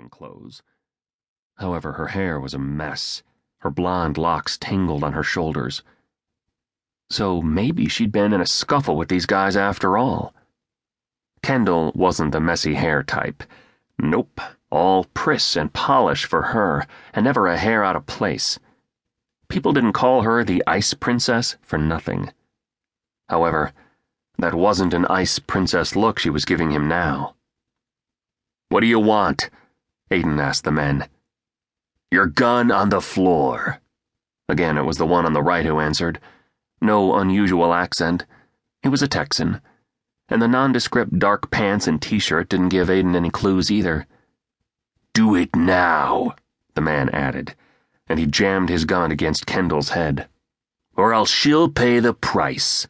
civilian clothes. However, her hair was a mess, her blonde locks tangled on her shoulders. So maybe she'd been in a scuffle with these guys after all. Kendall wasn't the messy hair type. Nope, all priss and polish for her, and never a hair out of place. People didn't call her the Ice Princess for nothing. However, that wasn't an Ice Princess look she was giving him now. "What do you want?" Aiden asked the men. "Your gun on the floor." Again, it was the one on the right who answered. No unusual accent. He was a Texan, and the nondescript dark pants and t-shirt didn't give Aiden any clues either. "Do it now," the man added, and he jammed his gun against Kendall's head. "Or else she'll pay the price."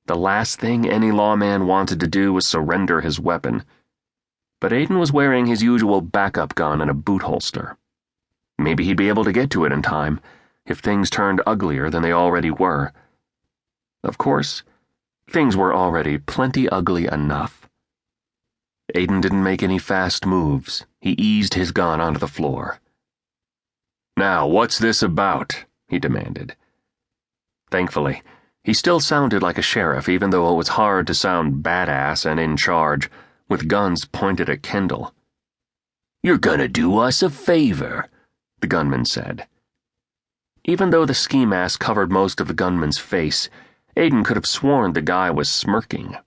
The last thing any lawman wanted to do was surrender his weapon, but Aiden was wearing his usual backup gun in a boot holster. Maybe he'd be able to get to it in time, if things turned uglier than they already were. Of course, things were already plenty ugly enough. Aiden didn't make any fast moves. He eased his gun onto the floor. "Now, what's this about?" he demanded. Thankfully, he still sounded like a sheriff, even though it was hard to sound badass and in charge, with guns pointed at Kendall. "You're gonna do us a favor," the gunman said. Even though the ski mask covered most of the gunman's face, Aiden could have sworn the guy was smirking.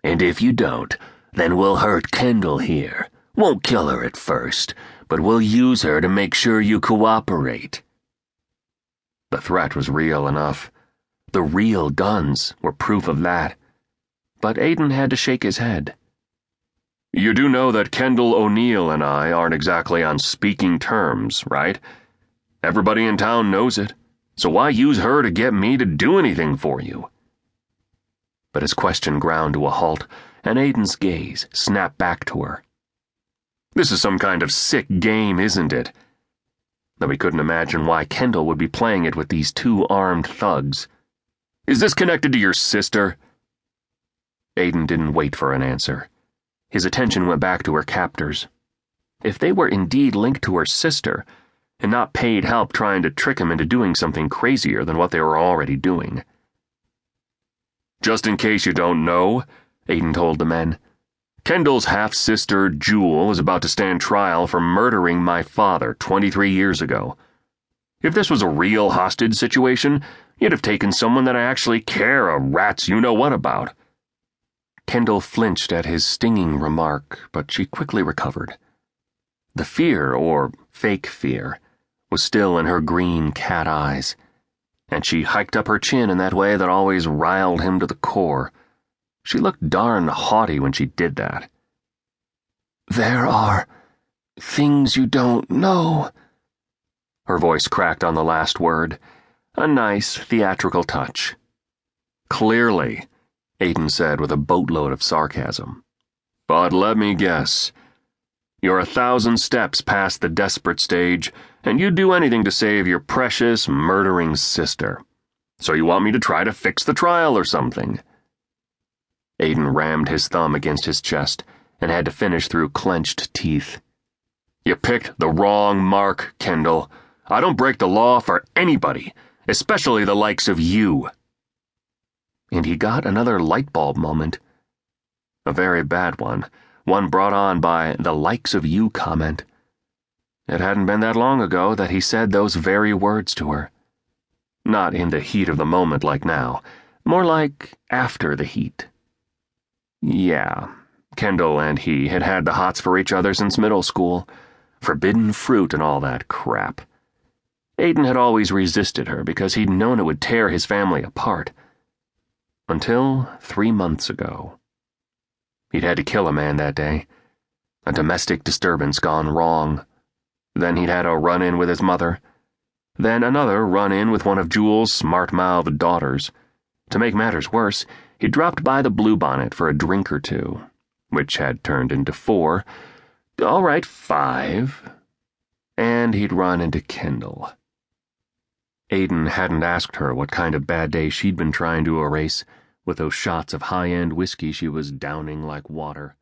"And if you don't, then we'll hurt Kendall here. Won't kill her at first, but we'll use her to make sure you cooperate." The threat was real enough. The real guns were proof of that. But Aiden had to shake his head. "You do know that Kendall O'Neal and I aren't exactly on speaking terms, right? Everybody in town knows it, so why use her to get me to do anything for you?" But his question ground to a halt, and Aiden's gaze snapped back to her. "This is some kind of sick game, isn't it?" Though he couldn't imagine why Kendall would be playing it with these two armed thugs. "Is this connected to your sister?" Aiden didn't wait for an answer. His attention went back to her captors. If they were indeed linked to her sister, and not paid help trying to trick him into doing something crazier than what they were already doing. "Just in case you don't know," Aiden told the men, "Kendall's half-sister, Jewel, is about to stand trial for murdering my father 23 years ago. If this was a real hostage situation, you'd have taken someone that I actually care a rat's you-know-what about." Kendall flinched at his stinging remark, but she quickly recovered. The fear, or fake fear, was still in her green cat eyes, and she hiked up her chin in that way that always riled him to the core. She looked darn haughty when she did that. "There are things you don't know." Her voice cracked on the last word, a nice theatrical touch. "Clearly," Aiden said with a boatload of sarcasm. "But let me guess. You're 1,000 steps past the desperate stage, and you'd do anything to save your precious, murdering sister. So you want me to try to fix the trial or something?" Aiden rammed his thumb against his chest and had to finish through clenched teeth. "You picked the wrong mark, Kendall. I don't break the law for anybody, especially the likes of you." And he got another light bulb moment. A very bad one brought on by the likes of you comment. It hadn't been that long ago that he said those very words to her. Not in the heat of the moment like now, more like after the heat. Yeah, Kendall and he had had the hots for each other since middle school. Forbidden fruit and all that crap. Aiden had always resisted her because he'd known it would tear his family apart. Until 3 months ago. He'd had to kill a man that day. A domestic disturbance gone wrong. Then he'd had a run-in with his mother. Then another run-in with one of Jewel's smart-mouthed daughters. To make matters worse, he dropped by the Bluebonnet for a drink or two, which had turned into 4. All right, 5. And he'd run into Kendall. Aiden hadn't asked her what kind of bad day she'd been trying to erase with those shots of high-end whiskey she was downing like water.